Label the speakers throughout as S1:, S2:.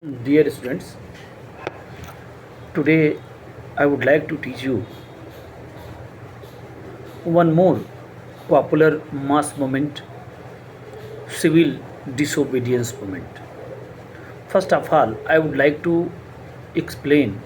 S1: Dear students, today I would like to teach you one more popular mass movement, civil disobedience movement. First of all, I would like to explain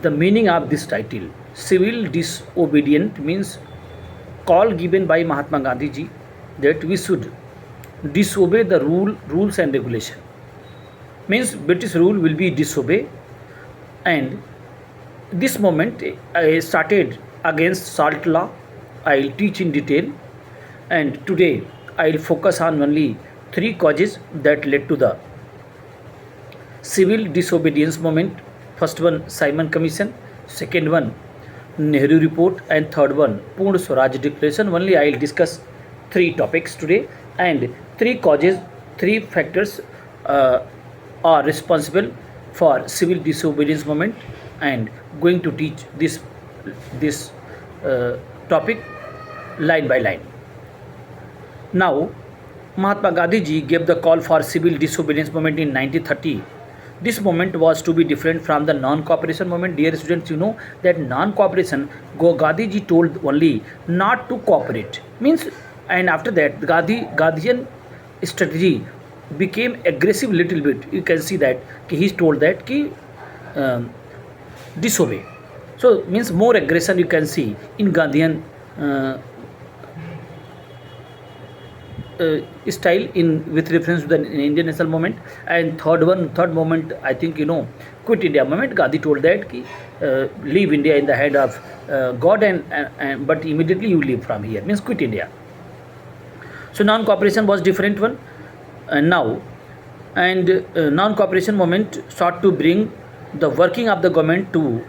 S1: the meaning of this title. Civil disobedient means call given by Mahatma Gandhi ji that we should disobey the rules and regulation. Means British rule will be disobey, and this moment I started against salt law. I'll teach in detail, and today I'll focus on only three causes that led to the civil disobedience movement. First one, Simon Commission. Second one, Nehru Report. And third one, Purna Swaraj Declaration. Only I'll discuss three topics today, and three causes, three factors uh, are responsible for civil disobedience movement, and going to teach this uh, topic line by line. Now, Mahatma Gandhi ji gave the call for civil disobedience movement in 1930. This movement was to be different from the non-cooperation movement. Dear students, you know that non-cooperation, Gandhi ji told only not to cooperate. Means, and after that, Gandhian strategy became aggressive little bit. You can see that he told that um, disobey. So means more aggression you can see in Gandhian uh, style in with reference to the Indian national movement. And third moment, I think you know, quit India movement. Gandhi told that leave India in the hand of God, and but immediately you leave from here, means quit India. So non-cooperation was different one, and now, and non-cooperation movement sought to bring the working of the government to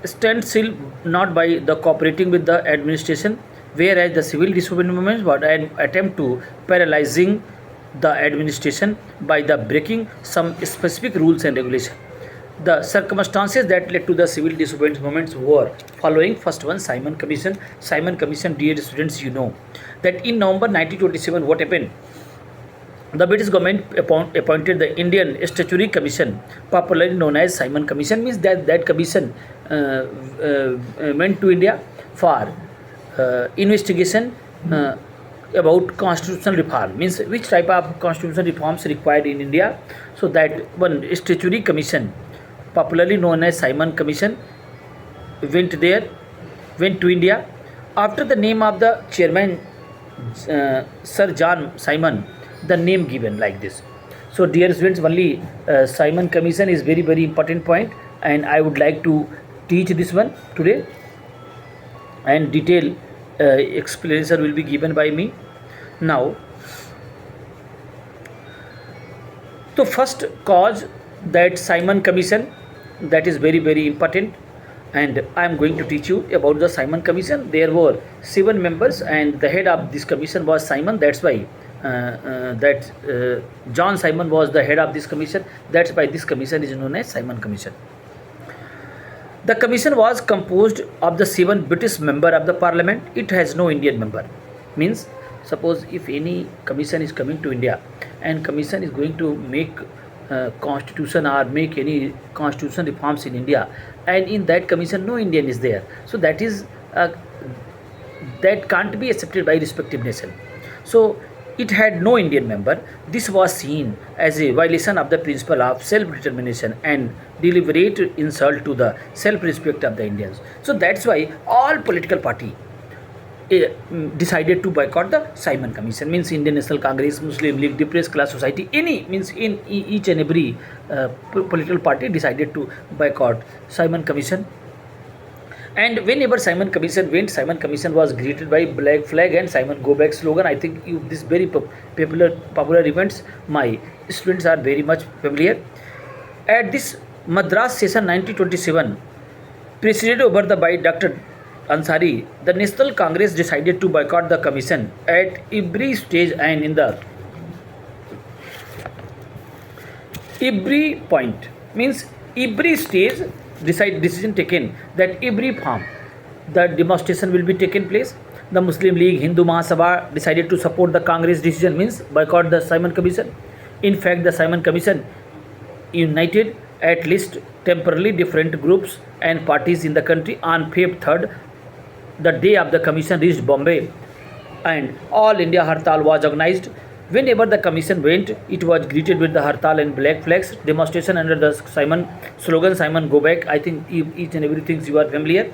S1: stand still, not by the cooperating with the administration, whereas the civil disobedience movement was an attempt to paralyzing the administration by the breaking some specific rules and regulations. The circumstances that led to the civil disobedience movements were following. First one, Simon Commission. Simon Commission, dear students, you know that in November 1927, what happened? The British government appointed the Indian Statutory Commission, popularly known as Simon Commission. Means that commission went to India for investigation about constitutional reform. Means which type of constitutional reforms required in India. So that one Statutory Commission, popularly known as Simon Commission, went to India. After the name of the chairman, Sir John Simon, the name given like this. So dear students, only Simon Commission is very important point, and I would like to teach this one today, and detail explanation will be given by me. Now, the first cause, that Simon Commission, that is very important, and I am going to teach you about the Simon Commission. There were 7 members, and the head of this commission was Simon. That's why John Simon was the head of this commission. That's why this commission is known as Simon Commission. The commission was composed of the 7 British members of the parliament. It has no Indian member. Means, suppose if any commission is coming to India, and commission is going to make constitution or make any constitution reforms in India, and in that commission no Indian is there, so that is that can't be accepted by respective nation. So it had no Indian member. This was seen as a violation of the principle of self-determination and deliberate insult to the self-respect of the Indians. So that's why all political party decided to boycott the Simon Commission. Means Indian National Congress, Muslim League, depressed class society, any, means in each and every political party decided to boycott Simon Commission. And whenever Simon Commission went, Simon Commission was greeted by black flag and Simon go back slogan. I think this very popular events, my students are very much familiar. At this Madras session 1927, presided over by Dr. Ansari, the National Congress decided to boycott the commission at every stage, and in the every point, means every stage decision taken, that every farm the demonstration will be taken place. The Muslim League, Hindu Mahasabha decided to support the Congress decision, means boycott the Simon Commission. In fact, the Simon Commission united at least temporarily different groups and parties in the country. On Feb 3rd, the day of the commission reached Bombay, and all India hartal was organized. Whenever the commission went, it was greeted with the hartal and black flags demonstration under the Simon slogan "Simon Go Back." I think each and everything you are familiar.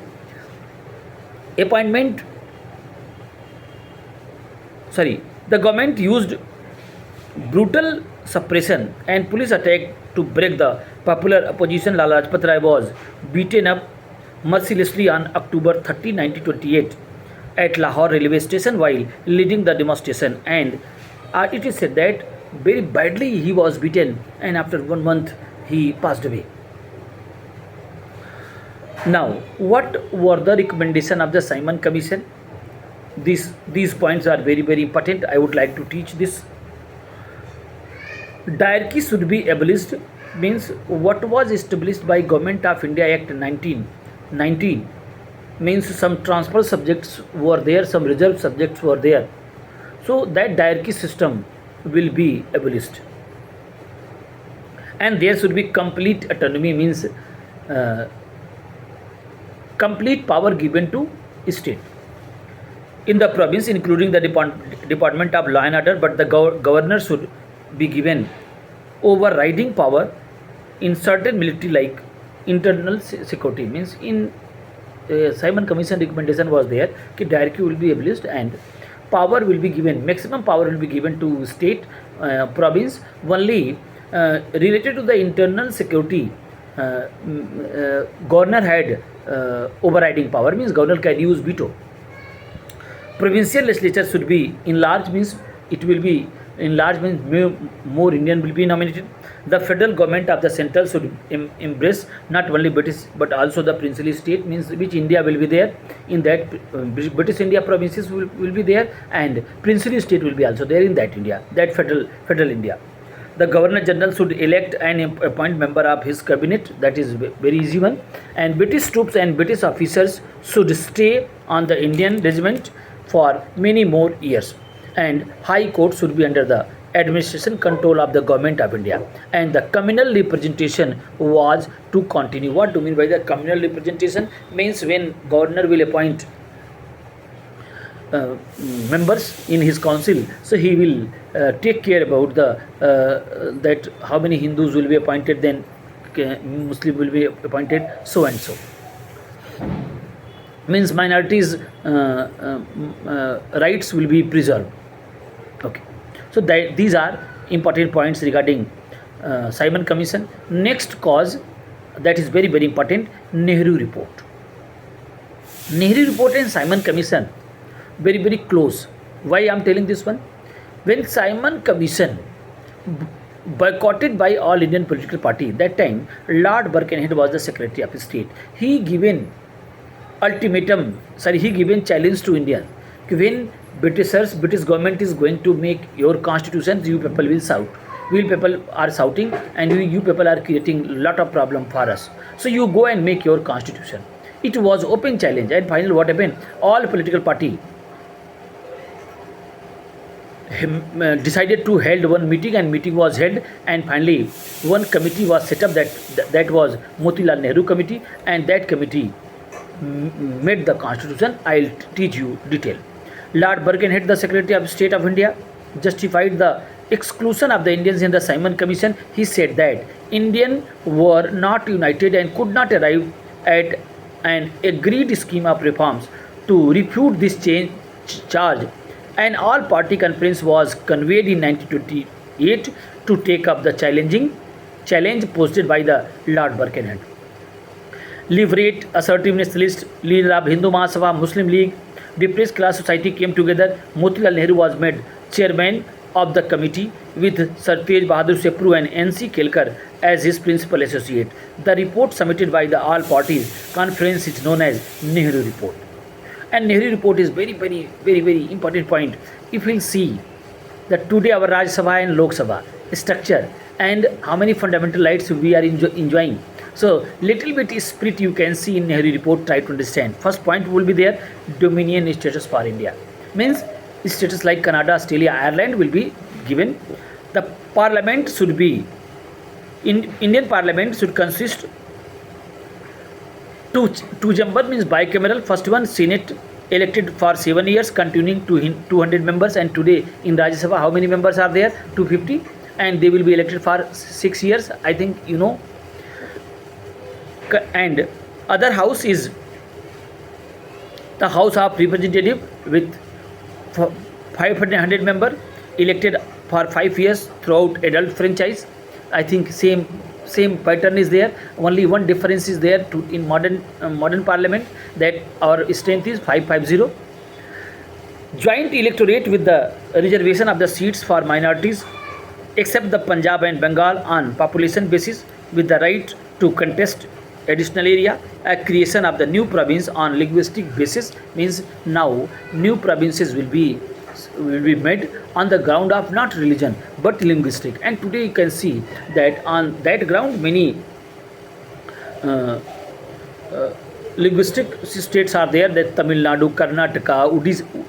S1: Appointment. The government used brutal suppression and police attack to break the popular opposition. Lala Lajpat Rai was beaten up mercilessly on October 30, 1928 at Lahore railway station while leading the demonstration, and it is said that very badly he was beaten, and after 1 month he passed away. Now, what were the recommendation of the Simon Commission? These points are very important. I would like to teach this. Diarchy should be abolished, means what was established by Government of India Act 1919, means some transfer subjects were there, some reserve subjects were there. So that diarchy system will be abolished, and there should be complete autonomy, means complete power given to state in the province, including the Department of Law and Order, but the governor should be given overriding power in certain military like internal security. Means in Simon Commission recommendation was there that diarchy will be abolished and power will be given, maximum power will be given to state, province only related to the internal security. Governor had overriding power, means governor can use veto. Provincial legislature should be enlarged, means it will be enlarged, means more Indian will be nominated. The federal government of the central should embrace not only British but also the princely state, means which India will be there. In that British India provinces will be there, and princely state will be also there in that India, that federal India. The Governor General should elect and appoint member of his cabinet. That is very easy one. And British troops and British officers should stay on the Indian regiment for many more years. And High Court should be under the administration control of the Government of India. And the communal representation was to continue. What do you mean by the communal representation? Means when Governor will appoint members in his council, so he will take care about the that how many Hindus will be appointed, then Muslim will be appointed, so and so. Means minorities rights will be preserved. Okay, so these are important points regarding Simon Commission. Next cause that is very important, Nehru report. Nehru report and Simon Commission very close. Why I am telling this one? When Simon Commission boycotted by all Indian political party, that time Lord Birkenhead was the Secretary of State. He given ultimatum, he given challenge to India. When British government is going to make your constitution, you people will shout. We people are shouting, and you people are creating lot of problem for us. So you go and make your constitution. It was open challenge, and finally what happened? All political party decided to held one meeting, and meeting was held, and finally one committee was set up, that was Motilal Nehru committee, and that committee made the constitution. I'll teach you detail. Lord Birkenhead, the Secretary of State of India, justified the exclusion of the Indians in the Simon Commission. He said that Indians were not united and could not arrive at an agreed scheme of reforms. To refute this charge, an all-party conference was convened in 1928 to take up the challenge posted by the Lord Birkenhead. Literate, assertive nationalist, leader of Hindu Mahasabha, Muslim League, depressed class society came together. Motilal Nehru was made chairman of the committee with Sir Tej Bahadur Sepru and N.C. Kelkar as his principal associate. The report submitted by the all parties conference is known as Nehru report. And Nehru report is very important point. If we see that today our Rajya Sabha and Lok Sabha structure and how many fundamental rights we are enjoying. So little bit spirit you can see in Nehru report. Try to understand. First point will be there, dominion status for India. Means status like Canada, Australia, Ireland will be given. The Parliament should be in Indian Parliament should consist two chamber, means bicameral. First one, Senate elected for 7 years, continuing to 200 members, and today in Rajya Sabha how many members are there? 250, and they will be elected for 6 years. I think you know. And other house is the House of Representative with 500 member, elected for 5 years throughout adult franchise. I think same pattern is there. Only one difference is there to in modern parliament, that our strength is 550. Joint electorate with the reservation of the seats for minorities except the Punjab and Bengal on population basis, with the right to contest additional area. A creation of the new province on linguistic basis, means now new provinces will be made on the ground of not religion but linguistic. And today you can see that on that ground many uh, uh, linguistic states are there, that Tamil Nadu, Karnataka,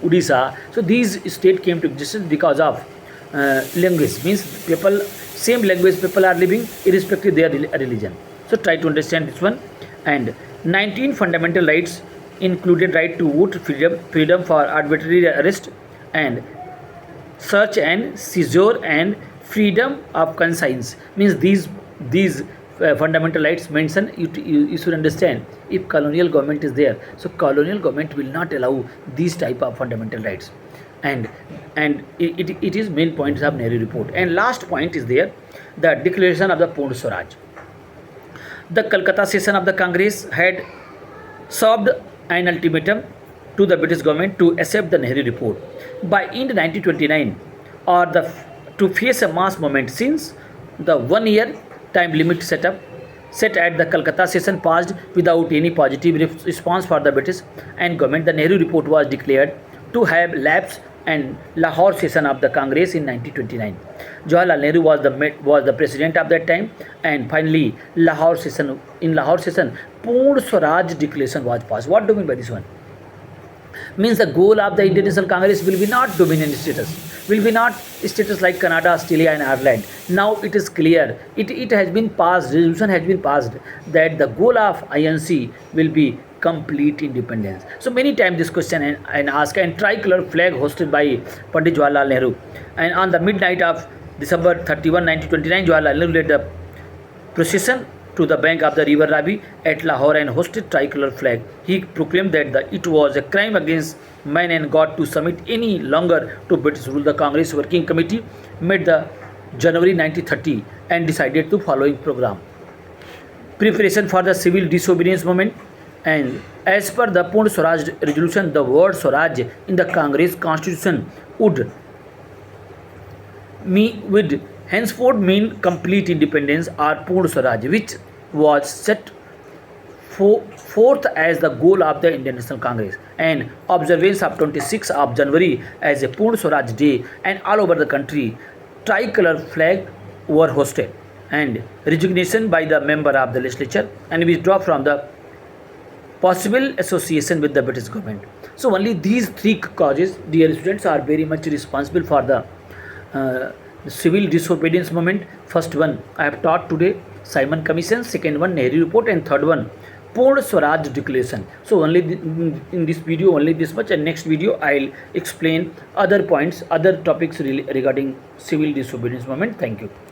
S1: Odisha. So these states came to existence because of language, means people, same language people are living irrespective their religion. So try to understand this one. And 19 fundamental rights included right to vote, freedom for arbitrary arrest and search and seizure, and freedom of conscience, means these fundamental rights mentioned. You should understand, if colonial government is there, so colonial government will not allow these type of fundamental rights. And it is main points of Nehru report. And last point is there, the declaration of the Purna Swaraj. The Calcutta session of the Congress had served an ultimatum to the British government to accept the Nehru report by end 1929, or to face a mass movement, since the 1 year time limit set at the Calcutta session passed without any positive response for the British and government. The Nehru report was declared to have lapsed, and Lahore session of the Congress in 1929. Jawaharlal Nehru was the president of that time, and finally Lahore session, Purna Swaraj declaration was passed. What do you mean by this one? Means the goal of the Indian National Congress will be not dominion status, will be not status like Canada, Australia and Ireland. Now it is clear, it has been passed, resolution has been passed, that the goal of INC will be complete independence. So many times this question and asked, and tricolor flag hosted by Pandit Jawaharlal Nehru, and on the midnight of December 31, 1929, Jawaharlal Nehru led the procession to the bank of the river Ravi at Lahore and hosted tricolor flag. He proclaimed that it was a crime against man and God to submit any longer to British rule. The Congress Working Committee met the January 1930 and decided the following program: preparation for the civil disobedience movement. And as per the Purna Swaraj resolution, the word Swaraj in the Congress constitution would henceforth mean complete independence, or Purna Swaraj, which was set forth as the goal of the Indian National Congress, and observance of 26th of January as a Purna Swaraj day, and all over the country tricolor flag were hosted, and resignation by the member of the legislature and withdraw from the possible association with the British government. So only these three causes, dear students, are very much responsible for the civil disobedience movement. First one I have taught today, Simon Commission. Second one, Nehru report. And third one, Purna Swaraj declaration. So only in this video only this much, and next video I'll explain other points, other topics regarding civil disobedience movement. Thank you.